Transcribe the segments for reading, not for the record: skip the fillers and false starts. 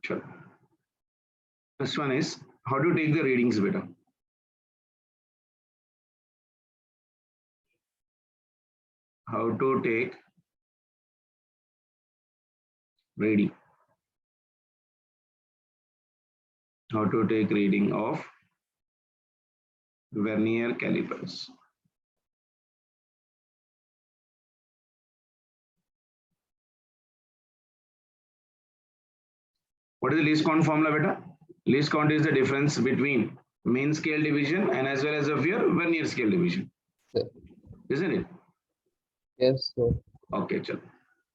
Sure. First one is how to take the readings better. How to take reading. How to take reading of Vernier calipers. What is the least count formula, beta? Least count is the difference between main scale division and as well as of your Vernier scale division. Sir. Isn't it? Yes, sir. Okay, chal.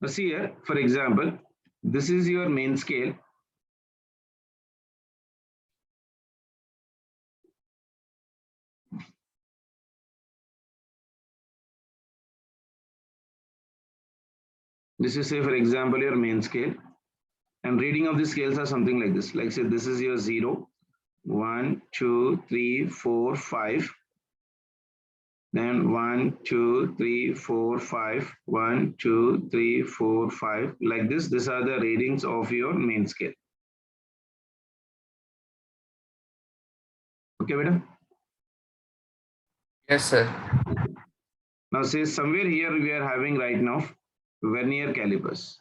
Now see here, for example, this is your main scale. This is, say, for example, your main scale. And reading of the scales are something like this. Like, say, this is your 0, 1, 2, 3, 4, 5. Then 1, 2, 3, 4, 5. 1, 2, 3, 4, 5. Like this, these are the readings of your main scale. Okay, beta? Yes, sir. Now, say, somewhere here we are having right now Vernier calipers.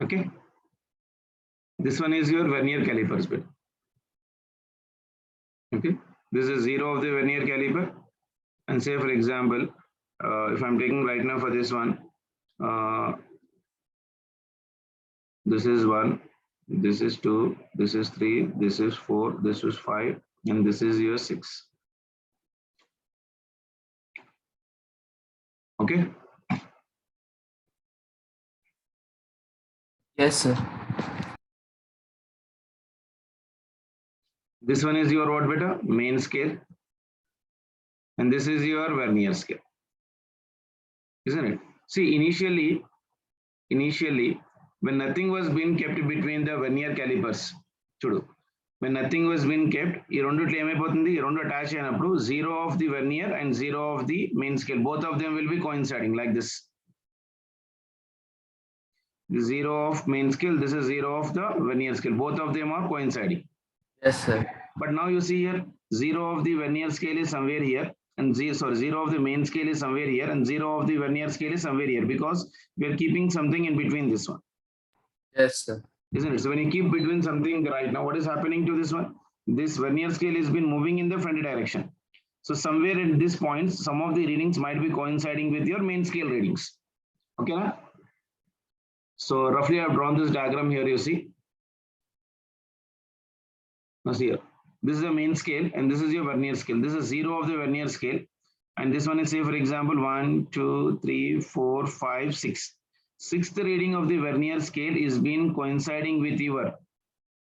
Okay. This one is your Vernier calipers bit. Okay. This is 0 of the Vernier caliper. And say, for example, if I'm taking right now for this one, this is 1, this is 2, this is 3, this is 4, this is 5, and this is your 6. Okay. Yes, sir. This one is your what beta? Main scale. And this is your Vernier scale. Isn't it? See, initially, when nothing was being kept between the Vernier calipers, when nothing was being kept, you don't attach 0 of the Vernier and 0 of the main scale. Both of them will be coinciding like this. The 0 of main scale, this is 0 of the Vernier scale. Both of them are coinciding. Yes, sir. But now you see here, 0 of the Vernier scale is somewhere here, and 0 of the main scale is somewhere here, and 0 of the Vernier scale is somewhere here, because we are keeping something in between this one. Yes, sir. Isn't it? So when you keep between something right now, what is happening to this one? This Vernier scale has been moving in the front direction. So somewhere at this point, some of the readings might be coinciding with your main scale readings. Okay, na? So roughly I've drawn this diagram here, you see. Now see here. This is the main scale and this is your Vernier scale. This is 0 of the Vernier scale. And this one is, say, for example, 1, 2, 3, 4, 5, 6. Sixth reading of the Vernier scale is being coinciding with your,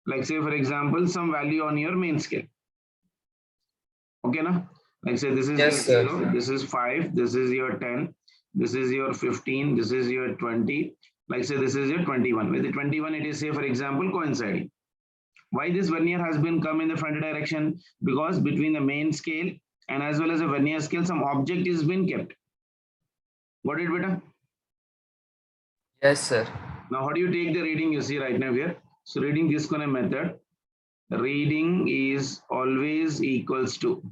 like, say, for example, some value on your main scale. Okay, na? Like, say, this is Yes, your 0, sir. this is 5, this is your 10, this is your 15, this is your 20. Like, say, this is your 21. With the 21, it is, say, for example, coinciding. Why this Vernier has been come in the front direction? Because between the main scale and as well as the Vernier scale, some object is being kept. Got it, beta? Yes, sir. Now, how do you take the reading? You see right now here. So reading this kind of method, reading is always equals to.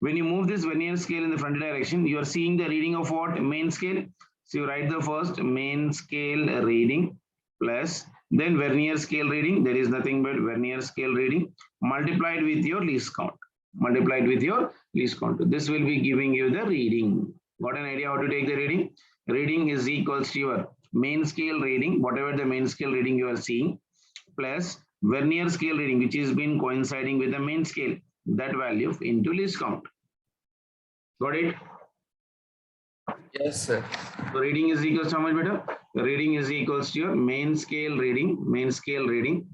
When you move this Vernier scale in the front direction, you are seeing the reading of what? Main scale. So you write the first main scale reading plus then Vernier scale reading. There is nothing but Vernier scale reading multiplied with your least count. Multiplied with your least count. This will be giving you the reading. Got an idea how to take the reading? Reading is equals to your main scale reading, whatever the main scale reading you are seeing, plus Vernier scale reading, which is been coinciding with the main scale, that value into least count. Got it? Yes, sir. So reading is equals to how much better? Reading is equals to your main scale reading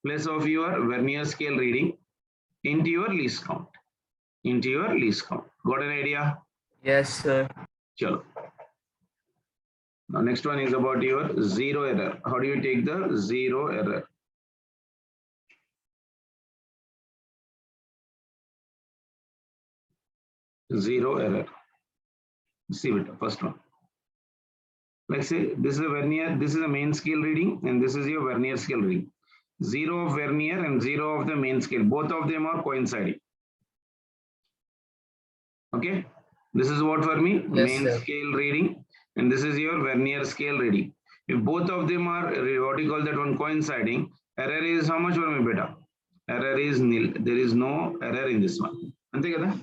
plus of your Vernier scale reading into your least count. into your least count. Got an idea? Yes, sir. Chalo. Now next one is about your zero error. How do you take the zero error? Zero error. See it, first one. Let's say this is a vernier, this is a main scale reading, and this is your vernier scale reading. Zero of vernier and zero of the main scale. Both of them are coinciding. Okay. This is what for me? Yes, Main sir. scale reading, and this is your vernier scale reading. If both of them are what you call that one coinciding, error is how much for me, beta? Error is nil. There is no error in this one. Ante kada?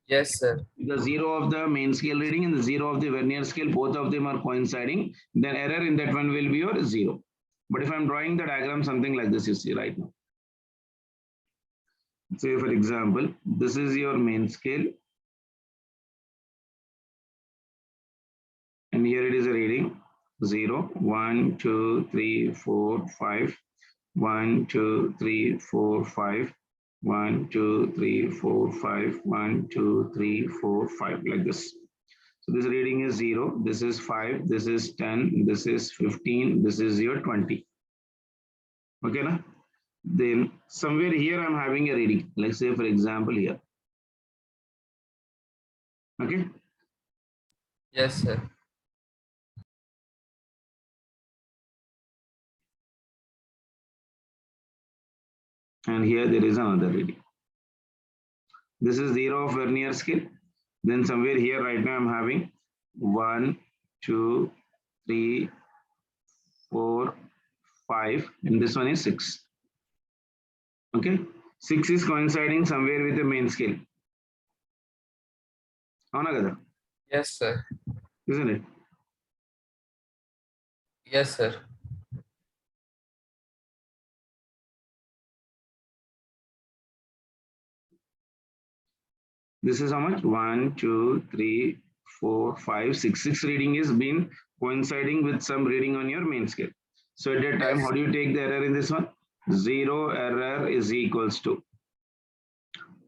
Yes, sir. The zero of the main scale reading and the zero of the vernier scale, both of them are coinciding, then error in that one will be your zero. But if I'm drawing the diagram something like this, you see right now. Say for example, this is your main scale. And here it is a reading 0, 1, 2, 3, 4, 5, 1, 2, 3, 4, 5, 1, 2, 3, 4, 5, 1, 2, 3, 4, 5, like this. So this reading is 0, this is 5, this is 10, this is 15, this is your 20. Okay, na? Then somewhere here I'm having a reading. Let's say for example here. Okay. Yes, sir. And here there is another reading. This is 0 of vernier scale. Then somewhere here right now I'm having 1, 2, 3, 4, 5, and this one is 6. Okay, 6 is coinciding somewhere with the main scale. Yes, sir. Isn't it? Yes, sir. This is how much? 1, 2, 3, 4, 5, 6. 6 reading is been coinciding with some reading on your main scale. So at that time, Yes. how do you take the error in this one? 0 error is equals to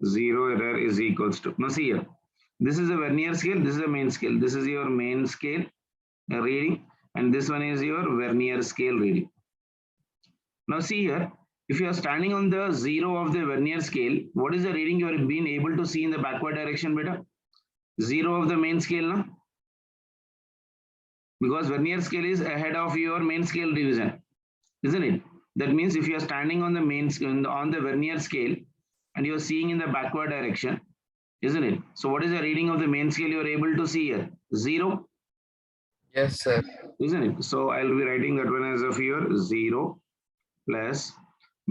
0 error is equals to. Now see here. This is a vernier scale. This is a main scale. This is your main scale reading, and this one is your vernier scale reading. Now see here. If you are standing on the 0 of the vernier scale, what is the reading you are being able to see in the backward direction, beta? 0 of the main scale, no? Because vernier scale is ahead of your main scale division, isn't it? That means if you are standing on the main scale, on the vernier scale, and you are seeing in the backward direction, isn't it? So what is the reading of the main scale you are able to see here? 0. Yes, sir. Isn't it? So I'll be writing that one as of your 0 plus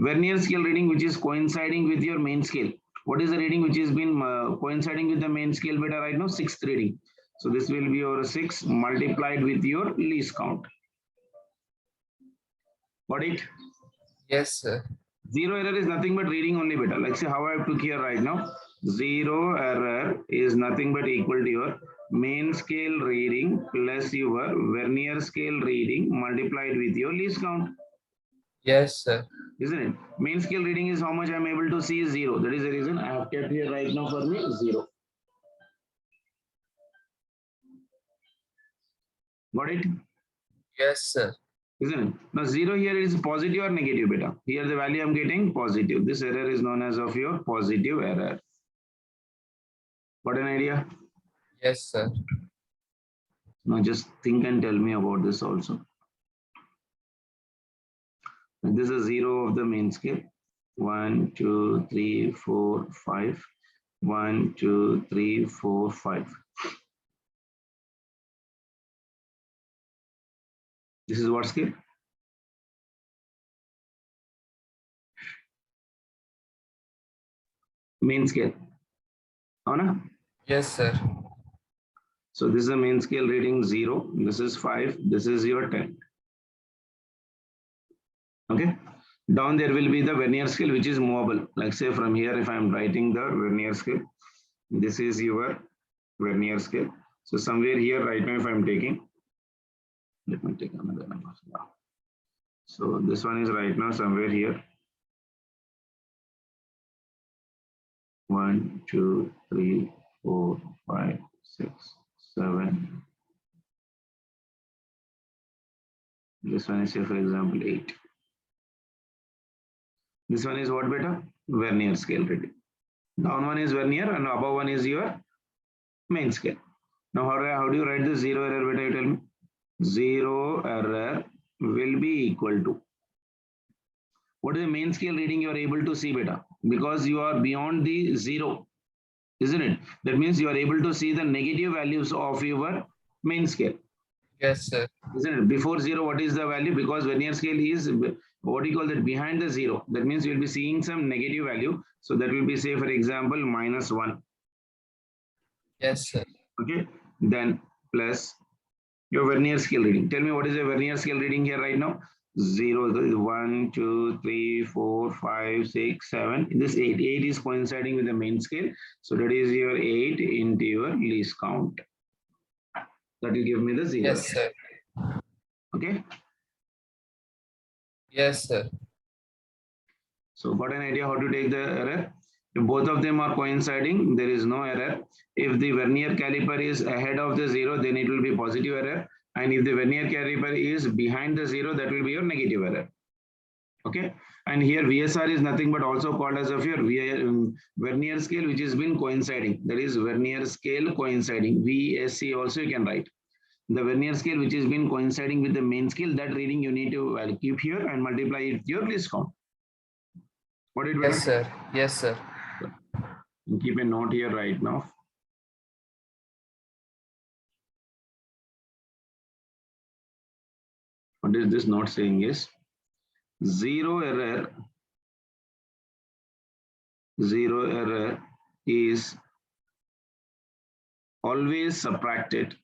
vernier scale reading, which is coinciding with your main scale. What is the reading which has been coinciding with the main scale beta right now? 6th reading. So this will be your 6 multiplied with your least count. Got it? Yes, sir. Zero error is nothing but reading only beta. Like say how I took here right now. Zero error is nothing but equal to your main scale reading plus your vernier scale reading multiplied with your least count. Yes, sir. Isn't it? Main scale reading is how much I'm able to see is 0. That is the reason I have kept here right now for me 0. Got it? Yes, sir. Isn't it? Now 0 here is positive or negative beta. Here the value I'm getting positive. This error is known as of your positive error. Got an idea? Yes, sir. Now just think and tell me about this also. This is 0 of the main scale. 1, 2, 3, 4, 5. 1, 2, 3, 4, 5. This is what scale? Main scale. Avana? Yes, sir. So this is the main scale reading 0. This is 5. This is your 10. Okay. Down there will be the vernier scale, which is movable. Like say from here, if I'm writing the vernier scale, this is your vernier scale. So somewhere here right now, if I'm taking, let me take another number. So this one is right now somewhere here. 1, 2, 3, 4, 5, 6, 7. This one is say for example 8. This one is what beta? Vernier scale reading. Down one is vernier and above one is your main scale. Now how do you write this zero error beta? You tell me. Zero error will be equal to. What is the main scale reading you are able to see beta? Because you are beyond the zero, isn't it? That means you are able to see the negative values of your main scale. Yes, sir. Isn't it? Before zero, what is the value? Because vernier scale is what do you call that? Behind the zero. That means you will be seeing some negative value. So that will be say for example -1. Yes, sir. Okay. Then plus your vernier scale reading. Tell me what is a vernier scale reading here right now? 0, 1, 2, 3, 4, 5, 6, 7. This 8. 8 is coinciding with the main scale. So that is your 8 into your least count. That will give me the 0. Yes, sir. Okay. Yes, sir. So got an idea how to take the error? If both of them are coinciding, there is no error. If the vernier caliper is ahead of the 0, then it will be positive error. And if the vernier caliper is behind the 0, that will be your negative error. Okay. And here VSR is nothing but also called as of your vernier scale, which has been coinciding. That is vernier scale coinciding. VSC also you can write. The vernier scale which has been coinciding with the main scale, that reading you need to keep here and multiply it with your least count. What did we Yes, sir. Yes, sir. keep a note here right now. What is this note saying is zero error is always subtracted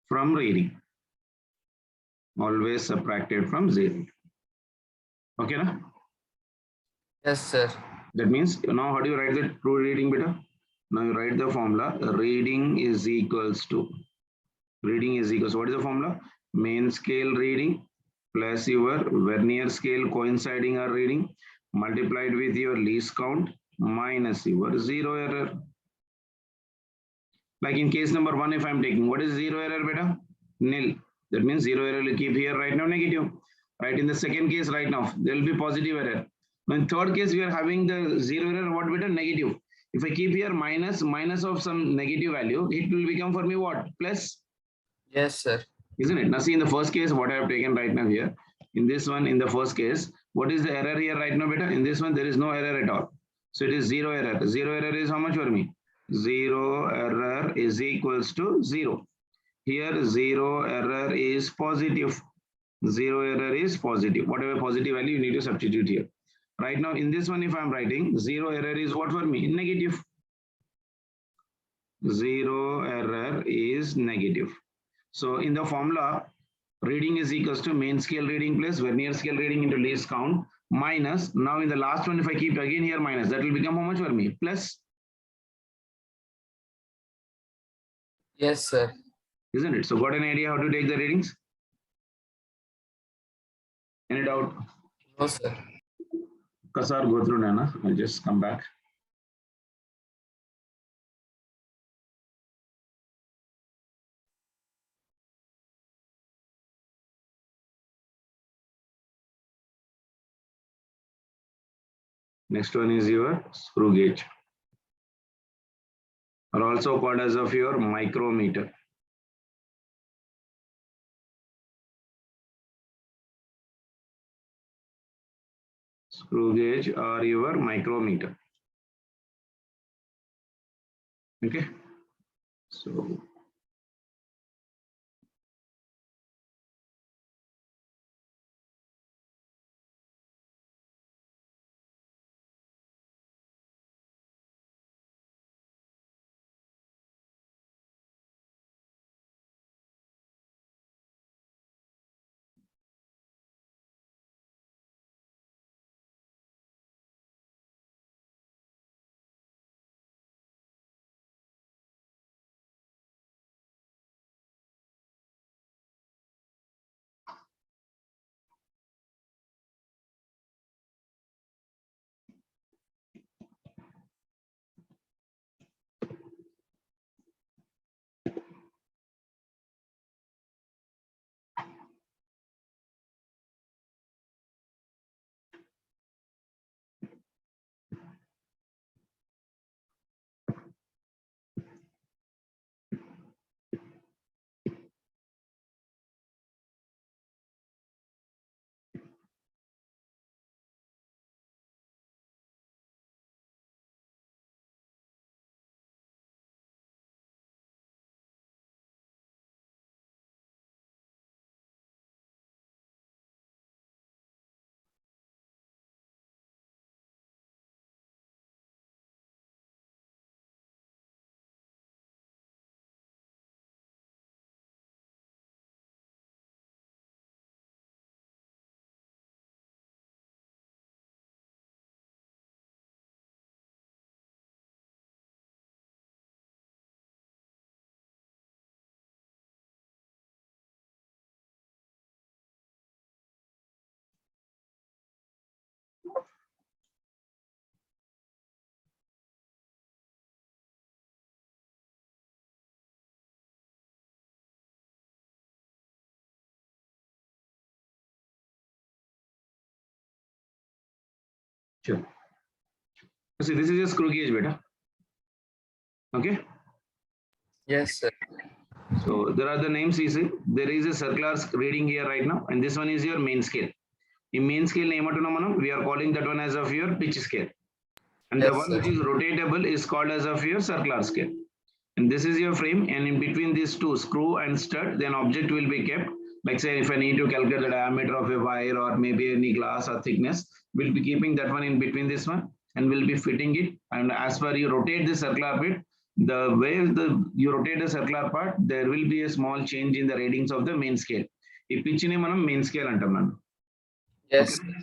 from reading, always subtracted from 0. Okay na? Yes, sir. That means now how do you write the true reading beta? Now you write the formula reading is equals to what is the formula? Main scale reading plus your vernier scale coinciding or reading multiplied with your least count minus your 0 error. Like in case number 1, if I'm taking, what is 0 error beta? Nil. That means 0 error will keep here right now negative. Right, in the second case right now, there will be positive error. Now in third case, we are having the 0 error, what beta? Negative. If I keep here minus of some negative value, it will become for me what? Plus. Yes, sir. Isn't it? Now see in the first case, what I have taken right now here, in this one, in the first case, what is the error here right now beta? In this one, there is no error at all. So it is 0 error. 0 error is how much for me? 0 error is equals to 0. Here 0 error is positive. 0 error is positive. Whatever positive value you need to substitute here. Right now in this one, if I'm writing 0 error is what for me? Negative. 0 error is negative. So in the formula, reading is equals to main scale reading plus vernier scale reading into least count minus, now in the last one, if I keep again here minus, that will become how much for me? Plus. Yes, sir. Isn't it? So got an idea how to take the readings? Any doubt? No, sir. Kasar, go through Nana. I'll just come back. Next one is your screw gauge, or also called as of your micrometer. Screw gauge or your micrometer. Okay. So Sure. See, this is a screw gauge, beta. Okay. Yes, sir. So there are the names. You see, there is a circular reading here right now, and this one is your main scale. In main scale name we are calling that one as of your pitch scale, and the Yes, one sir. which is rotatable is called as of your circular scale. And this is your frame, and in between these two, screw and stud, then object will be kept. Like say, if I need to calculate the diameter of a wire or maybe any glass or thickness, we'll be keeping that one in between this one, and we'll be fitting it. And as far you rotate the circular bit, the way you rotate the circular part, there will be a small change in the readings of the main scale. ఈ pitch ని మనం main scale అంటాం నన్ను. Yes. Okay.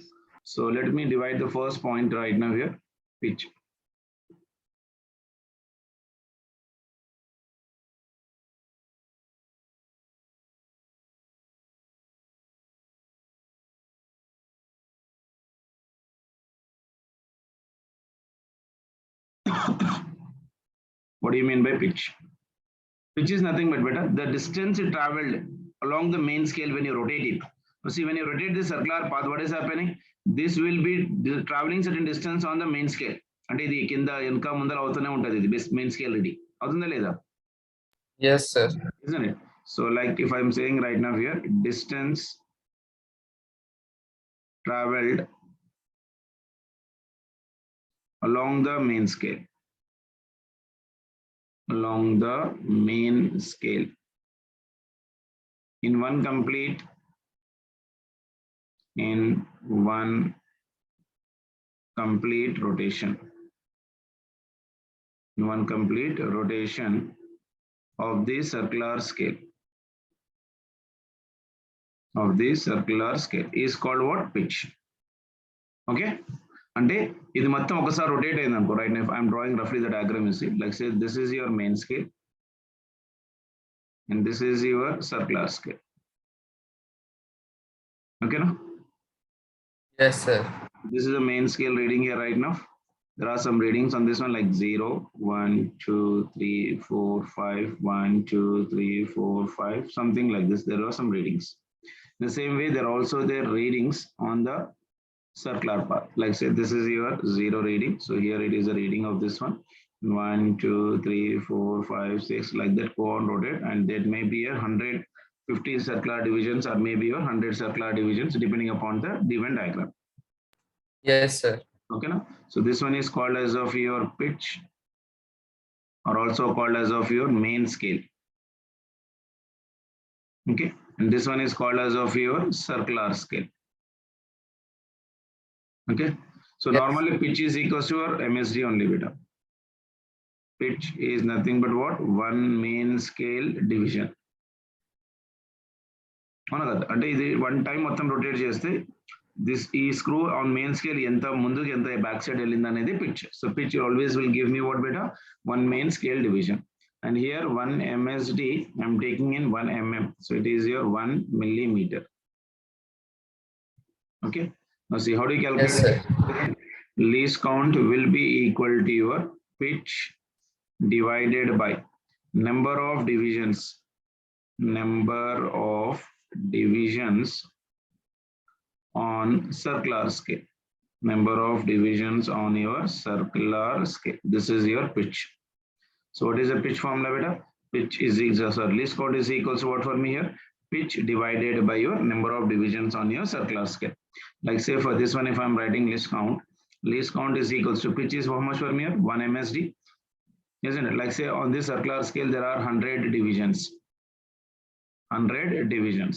So let me divide the first point right now here, pitch. What do you mean by pitch? Pitch is nothing but better the distance it traveled along the main scale when you rotate it. See, when you rotate the circular path, what is happening? This will be traveling certain distance on the main scale. అంటే ఇది కింద వెనక ముందర అవుతూనే ఉంటుంది ఇది main scale ready అవుతుందా లేదా? Yes, sir. Isn't it? So like if I'm saying right now here, distance traveled along the main scale. Along the main scale. In one complete rotation. In one complete rotation of the circular scale. Of the circular scale is called what? Pitch. Okay. అంటే ఇది మొత్తం ఒకసారి rotate అయింది అనుకో right now I'm drawing రఫ్లీ the diagram you see like say this is your main scale and this is your circular scale. Okay, no? Yes, sir. This is the main scale reading here right now. There are some readings on this one like 0, 1, 2, 3, 4, 5, 1, 2, 3, 4, 5, something like this. There are some readings. In the same way, there are also their readings on the circular path. Like say this is your 0 reading. So here it is a reading of this one. 1, 2, 3, 4, 5, 6, like that, go on rotate, and there may be 150 circular divisions or maybe 100 circular divisions depending upon the given diagram. Yes, sir. Okay, now so this one is called as of your pitch, or also called as of your main scale. Okay, and this one is called as of your circular scale. Okay, so yes. Normally pitch is equals to your MSD only, beta. Pitch is nothing but what? One main scale division. అంటే ఇది one time మొత్తం rotate చేస్తే this ఈ screw on main scale ఎంత ముందుకు ఎంత back side వెళ్ళింది అనేది pitch. So pitch always will give me what beta one main scale division. And here 1 MSD, I'm taking in 1 mm. So it is your 1 millimeter. Okay. Now see, how do you calculate? Yes, sir. Least count will be equal to your pitch divided by number of divisions. Number of divisions on circular scale. Number of divisions on your circular scale. This is your pitch. So what is the pitch formula, beta? Pitch is equal to least count is equal to what for me here? Pitch divided by your number of divisions on your circular scale. Like say for this one, if I'm writing least count is equals to pitch is how much for me here? 1 MSD. Isn't it? Like say on this circular scale, there are 100 divisions. 100 divisions.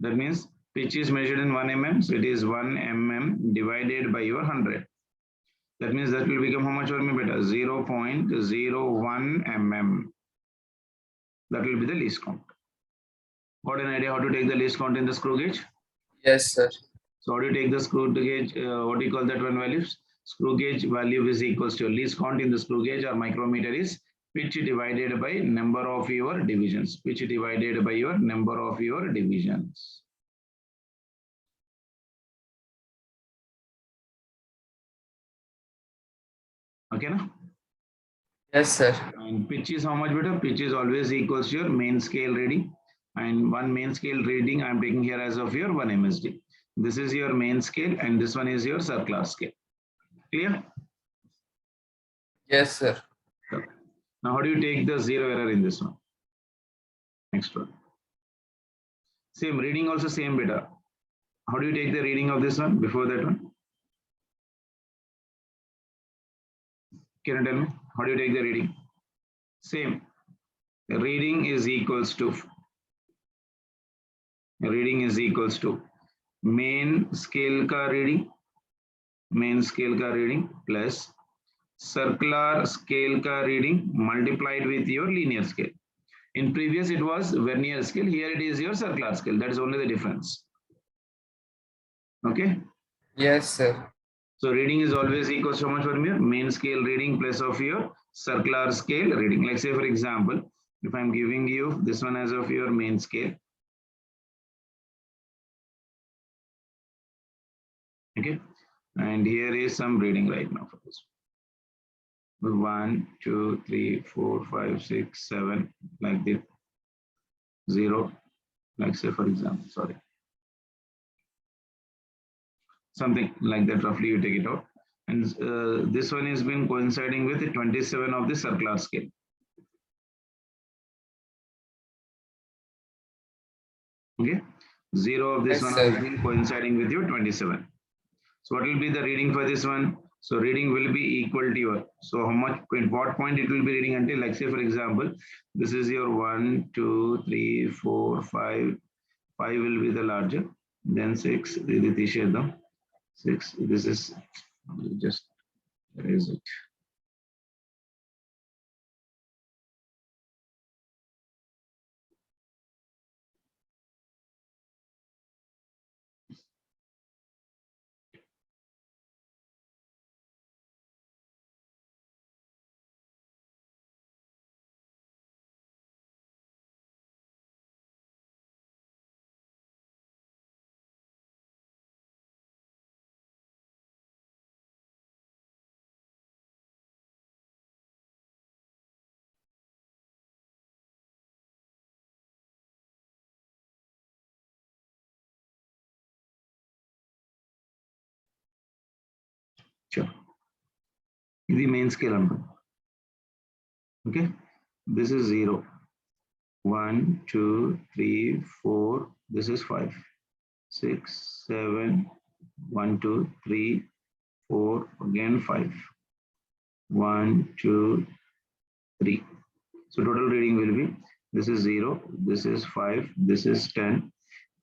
That means pitch is measured in 1 mm. So it is 1 mm divided by your 100. That means that will become how much for me, beta? 0.01 mm. That will be the least count. Got an idea how to take the least count in the screw gauge? Yes, sir. So how do you take the screw gauge? What do you call that one values? Screw gauge value is equals to least count in the screw gauge or micrometer is pitch divided by number of your divisions. Pitch divided by your number of your divisions. Okay, na? Yes, sir. And pitch is how much better? Pitch is always equals to your main scale reading. And one main scale reading I'm taking here as of your 1 MSD. This is your main scale and this one is your circular scale. Clear? Yes, sir. Now, how do you take the zero error in this one? Next one. Same reading also same beta. How do you take the reading of this one before that one? Can you tell me? How do you take the reading? Same. Reading is equals to main scale ka reading plus circular scale ka reading multiplied with your linear scale. In previous it was Vernier scale, here it is your circular scale. That is only the difference. Okay. Yes, sir. So reading is always equals to how much from your main scale reading plus of your circular scale reading. Like say for example, if I'm giving you this one as of your main scale. Okay. And here is some reading right now for this. 1, 2, 3, 4, 5, 6, 7, like this. 0, like say for example, sorry. Something like that, roughly you take it out. And this one has been coinciding with the 27 of the circular scale. Okay, 0 of this Yes, one sir. has been coinciding with your 27. So what will be the reading for this one? So reading will be equal to your, so how much, at what point it will be reading until, like say for example, this is your 1, 2, 3, 4, 5, 5 will be the larger, then 6, 6, this is just, where is it? Sure. The main scale number. Okay, this is 0, 1, 2, 3, 4, this is 5, 6, 7, 1, 2, 3, 4, again 5, 1, 2, 3. So total reading will be, this is 0, this is 5, this is 10,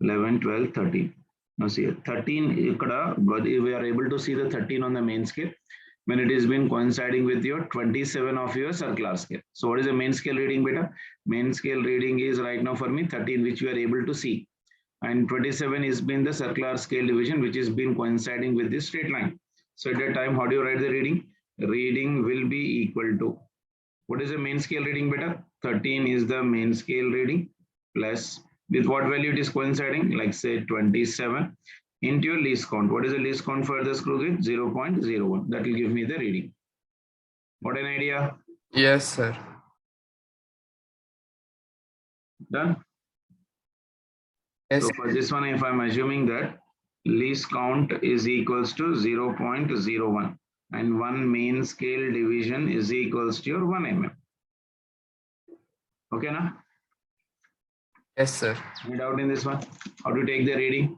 11, 12, 13. Now see 13, but we are able to see the 13 on the main scale when it has been coinciding with your 27 of your circular scale. So what is the main scale reading beta? Main scale reading is right now for me 13, which we are able to see. And 27 is been the circular scale division, which has been coinciding with this straight line. So at that time, how do you write the reading? Reading will be equal to, what is the main scale reading beta? 13 is the main scale reading plus with what value it is coinciding, like say 27 into your least count. What is the least count for the screw gauge? 0.01. That will give me the reading. What an idea? Yes, sir. Done? Yes. So for this one, if I'm assuming that least count is equals to 0.01 and one main scale division is equals to your 1 mm. Okay, na? Yes, sir. Any doubt in this one? How to take the reading?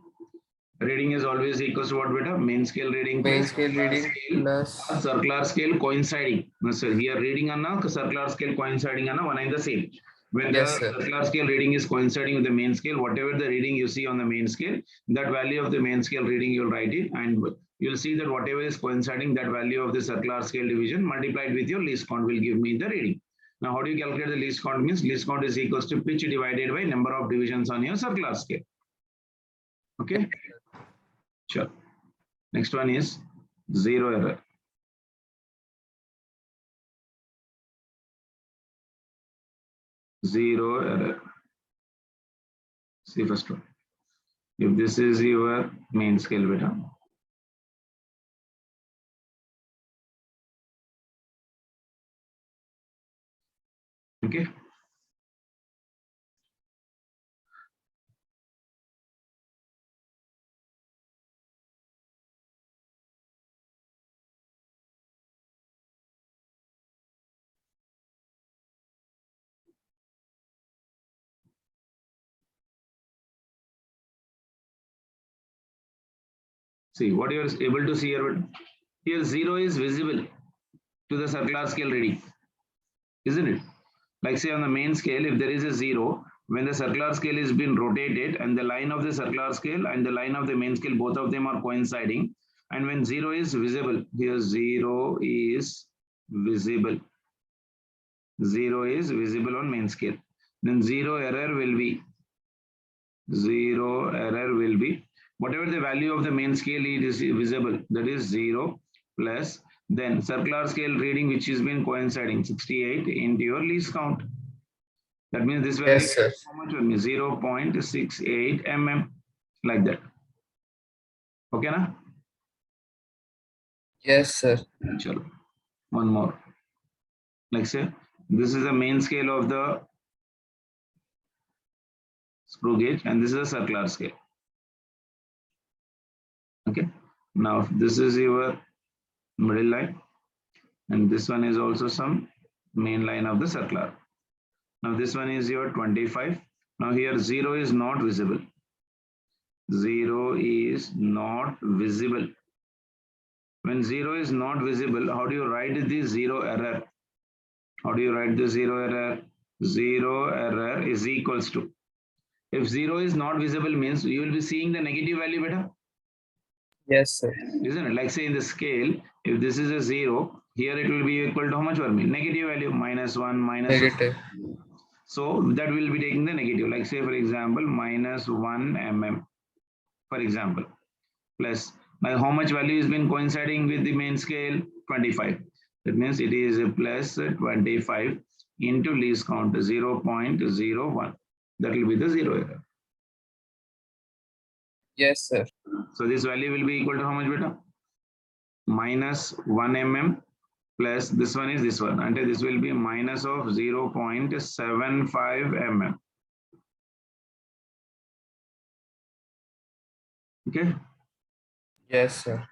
Reading is always equals to what beta? Main scale reading Main plus scale circular reading scale plus. circular scale coinciding. No, sir, here reading anna circular scale coinciding anna one and the same. When the Yes, sir. circular scale reading is coinciding with the main scale, whatever the reading you see on the main scale, that value of the main scale reading you'll write it, and you'll see that whatever is coinciding, that value of the circular scale division multiplied with your least count will give me the reading. Now, how do you calculate the least count? Means least count is equals to pitch divided by number of divisions on your circular scale. Okay. Sure. Next one is zero error. Zero error. See first one. If this is your main scale beta. Okay. See what you are able to see here. Here 0 is visible to the circular scale reading, isn't it? Like say on the main scale, if there is a 0, when the circular scale is being rotated and the line of the circular scale and the line of the main scale, both of them are coinciding. And when 0 is visible, here 0 is visible. 0 is visible on main scale. Then zero error will be whatever the value of the main scale is visible, that is 0 plus then circular scale reading which has been coinciding 68 into your least count. That means this value Yes, sir. is how much will be 0.68 mm, like that. Okay na? Yes, sir. Chalo. One more. Like say this is the main scale of the screw gauge and this is a circular scale. Okay. Now this is your middle line and this one is also some main line of the circular. Now this one is your 25. Now here 0 is not visible. 0 is not visible. When 0 is not visible, how do you write the 0 error? How do you write the 0 error? 0 error is equals to. If 0 is not visible means you will be seeing the negative value better. Yes, sir. Isn't it? Like say in the scale, if this is a 0, here it will be equal to how much for me? Negative value, -1, Negative. So that will be taking the negative. Like say for example, -1 mm, for example, plus now how much value has been coinciding with the main scale? 25. That means it is a plus 25 into least count 0.01. That will be the 0 error. Yes, sir. So this value will be equal to how much beta? -1 mm plus this one is this one. And this will be minus of 0.75 mm. Okay. Yes, sir.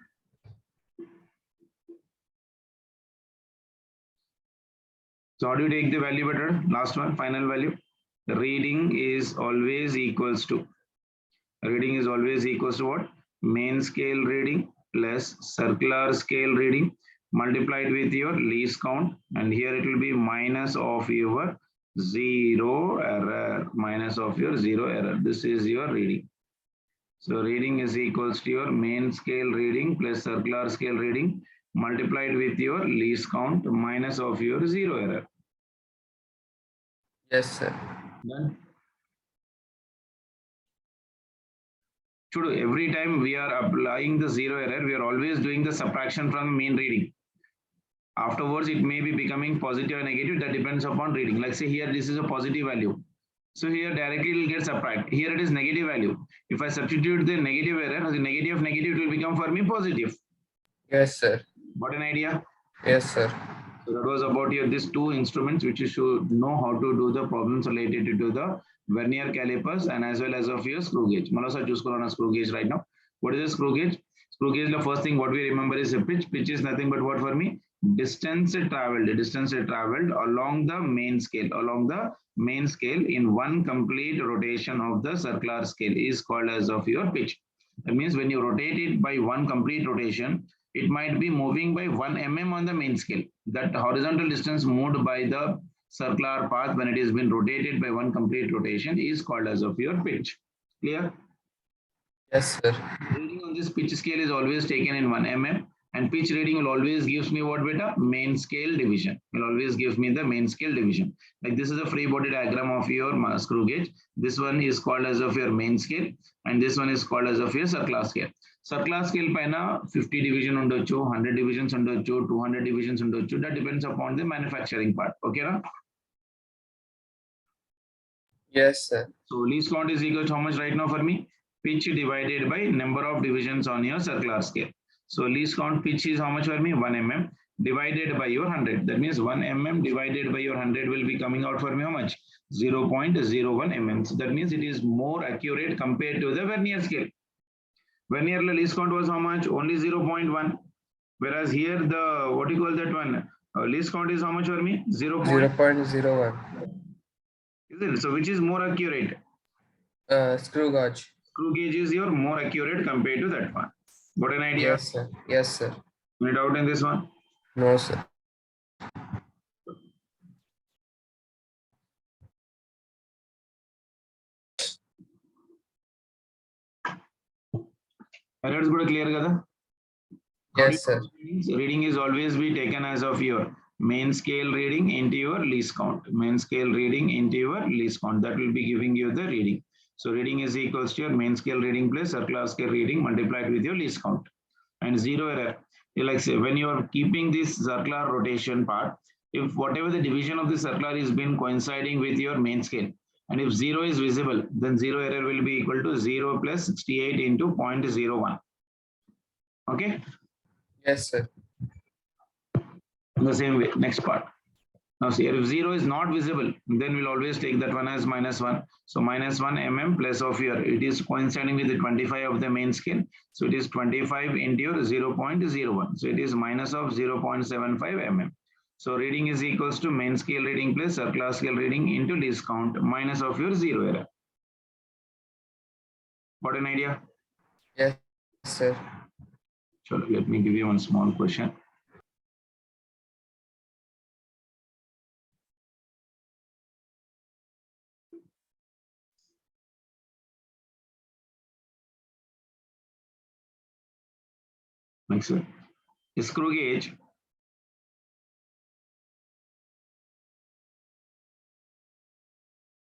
So how do you take the value better? Last one, final value. The reading is always equals to what? Main scale reading plus circular scale reading multiplied with your least count, and here it will be minus of your 0 error, This is your reading. So reading is equals to your main scale reading plus circular scale reading multiplied with your least count minus of your 0 error. Yes, sir. Done. Every time we are applying the 0 error, we are always doing the subtraction from the main reading. Afterwards, it may be becoming positive or negative. That depends upon reading. Like say here, this is a positive value. So here directly it will get subtracted. Here it is negative value. If I substitute the negative error, the negative of negative, it will become for me positive. Yes, sir. Got an idea? Yes, sir. So that was about your these two instruments which you should know how to do the problems related to the Vernier calipers and as well as of your screw gauge. Malosa choose on a screw gauge right now. What is a screw gauge? Screw gauge, the first thing what we remember is a pitch. Pitch is nothing but what for me? Distance traveled along the main scale. In one complete rotation of the circular scale is called as of your pitch. That means when you rotate it by one complete rotation, it might be moving by 1 mm on the main scale. That horizontal distance moved by the circular path when it is been rotated by one complete rotation is called as of your pitch. Clear? Yes, sir. Reading on this pitch scale is always taken in 1 mm, and pitch reading will always gives me what beta? Main scale division. Will always gives me the main scale division. Like this is a free body diagram of your screw gauge. This one is called as of your main scale, and this one is called as of your circular scale. Circular scale paina 50 division undochu, 100 divisions undochu, 200 divisions undochu. That depends upon the manufacturing part. Okay, na? Yes, sir. So least count is equal to how much right now for me? Pitch divided by number of divisions on your circular scale. So least count pitch is how much for me? 1 mm divided by your 100. That means 1 mm divided by your 100 will be coming out for me how much? 0.01 mm. So that means it is more accurate compared to the Vernier scale. Vernier least count was how much? Only 0.1. Whereas here the, what do you call that one? Least count is how much for me? 0.01. Isn't it? So which is more accurate? Screw gauge. Screw gauge is your more accurate compared to that one. Got an idea? Yes, sir. Yes, sir. Any doubt in this one? No, sir. Errors good clear kada? How do Yes, sir. you reading is always be taken as of your main scale reading into your least count. Main scale reading into your least count. That will be giving you the reading. So reading is equals to your main scale reading plus circular scale reading multiplied with your least count. And zero error. You like say when you are keeping this circular rotation part, if whatever the division of the circular is been coinciding with your main scale, and if zero is visible, then zero error will be equal to 0 plus 68 into 0.01. Okay. Yes, sir. In the same way, next part. Now see, if 0 is not visible, then we'll always take that one as -1. So -1 mm plus of your, it is coinciding with the 25 of the main scale. So it is 25 into your 0.01. So it is minus of 0.75 mm. So reading is equals to main scale reading plus circular scale reading into least count minus of your zero error. Got an idea? Yes, sir. So let me give you one small question. Next, sir. Screw gauge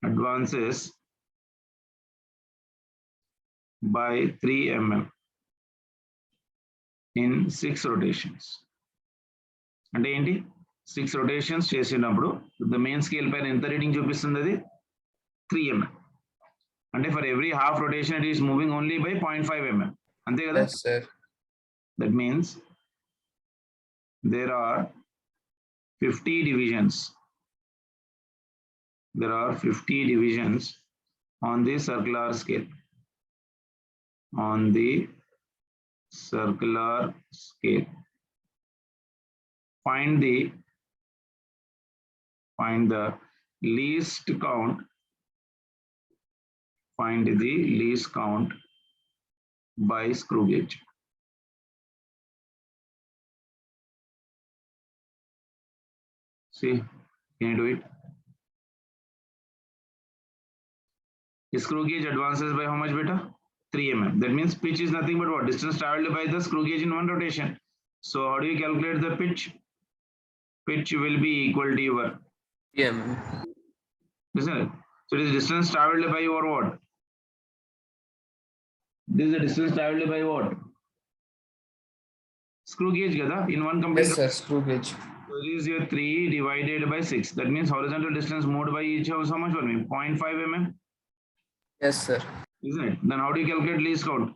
advances by 3 mm in 6 rotations. అంటే ఏంటి 6 rotations చేసినప్పుడు the main scale పైన ఎంత reading చూపిస్తుంది అది 3 mm. అంటే for every half rotation it is moving only by 0.5 mm. అంతే కదా? Yes, sir. That means there are 50 divisions. There are 50 divisions on the circular scale. On the circular scale. Find the least count. Find the least count by screw gauge. See, can you do it? The screw gauge advances by how much beta? 3 mm. That means pitch is nothing but what? Distance traveled by the screw gauge in one rotation. So how do you calculate the pitch? Pitch will be equal to your PM. isn't it? So it is distance traveled by your what? This is the distance traveled by what? Screw gauge kada in one complete. Yes, sir. Screw gauge. So it is your 3 divided by 6. That means horizontal distance moved by each house how much for me? 0.5 mm. Yes, sir. Isn't it? Then how do you calculate least count?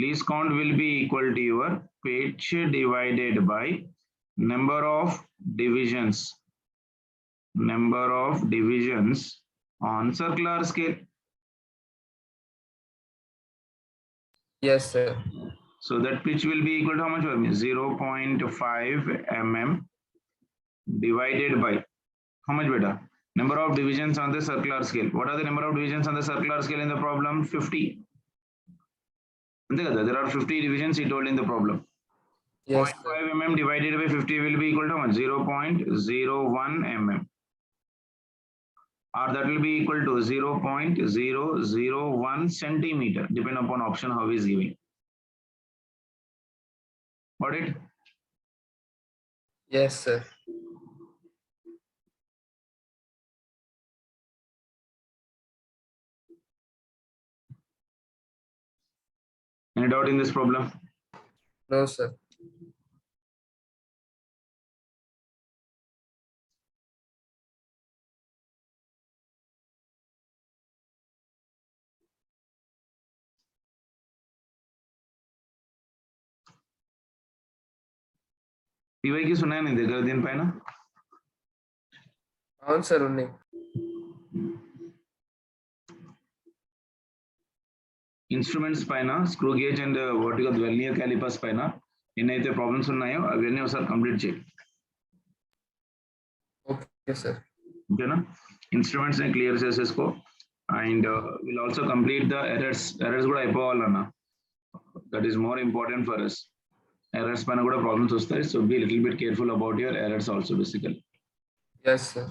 Least count will be equal to your pitch divided by number of divisions. Number of divisions on circular scale. Yes, sir. So that pitch will be equal to how much for me? 0.5 mm divided by how much beta? Number of divisions on the circular scale. What are the number of divisions on the circular scale in the problem? 50. There are 50 divisions he told in the problem. Yes, 0.5 mm divided by 50 will be equal to how much? 0.01 mm. Or that will be equal to 0.001 centimeter, depending upon option how he is giving. Got it? Yes, sir. Any doubt in this problem? No, sir. PYకి ఉన్నాయా నీ దగ్గర దీనిపైన? అవును sir ఉన్నాయి. Instruments పైన screw gauge and వాటిగా vernier calipers పైన ఎన్నైతే ప్రాబ్లమ్స్ ఉన్నాయో అవన్నీ ఒకసారి కంప్లీట్ చేయి. Okay sir. ఓకేనా? ఇన్స్ట్రుమెంట్స్ ని క్లియర్ చేసేసుకో and will also complete the errors కూడా అయిపోవాలన్నా. That is more important for us. Errors పైన కూడా problems వస్తాయి. So be a little bit careful about your errors also basically. Yes, sir.